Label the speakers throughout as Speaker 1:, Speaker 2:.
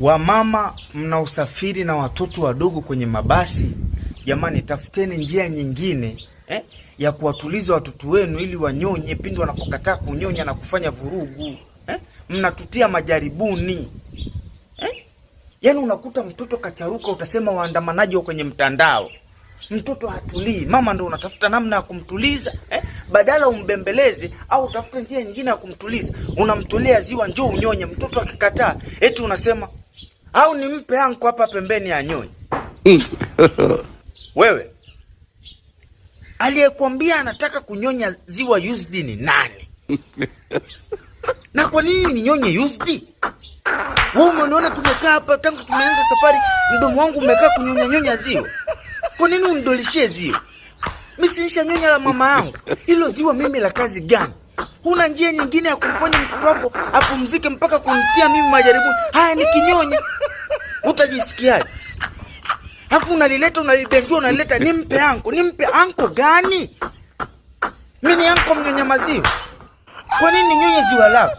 Speaker 1: Wamama mnaosafiri na watoto wadogo kwenye mabasi, jamani, tafuteni njia nyingine ya kuwatuliza watoto wenu ili wanyonye pindi wanapokataa kunyonya na kufanya vurugu. Mnatutia majaribuni. Yaani unakuta mtoto kacharuka, utasema waandamanaji wa kwenye mtandao. Mtoto hatulii, mama ndo unatafuta namna ya kumtuliza. Badala umbembeleze au utafute njia nyingine ya kumtuliza, unamtolea ziwa, njoo unyonye. Mtoto akikataa, eti unasema au nimpe anko hapa pembeni anyonye. Wewe aliyekwambia anataka kunyonya ziwa used ni nani? Na kwa nini ninyonye used? Wewe umeona tumekaa hapa tangu tumeanza safari, mdomo wangu umekaa kunyonya ziwa. Kwa nini unidolishie ziwa? Mimi sinisha nyonya la mama yangu. Hilo ziwa mimi la kazi gani? Huna njia nyingine ya kumfanya mtoto wako apumzike mpaka kunitia mimi majaribuni? Haya, nikinyonya utajisikiaje? Hafu unalibendua unalileta nimpe anko. Nimpe anko gani? Mimi ni anko mnyonya maziwa. Kwa nini nyonye ziwa lako?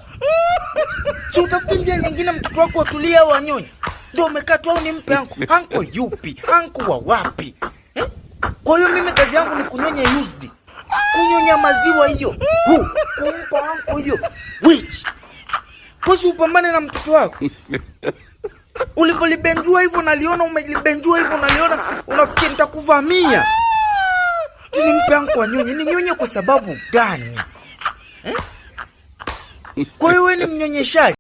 Speaker 1: Si utafute njia nyingine mtoto wako atulie au anyonye. Ndio umekaa tu au nimpe anko. Anko yupi? Anko wa wapi? Kwa hiyo mimi kazi yangu ni kunyonya used. Kunyonya maziwa hiyo. Kumpa anko hiyo. Which? Kwa si upambane na mtoto wako. Ulipolibenjua hivyo naliona, umelibenjua hivyo naliona, unafikiri nitakuvamia. Nimpe anko anyonye. Ninyonye kwa sababu gani? Kwa hiyo wewe ni mnyonyeshaji.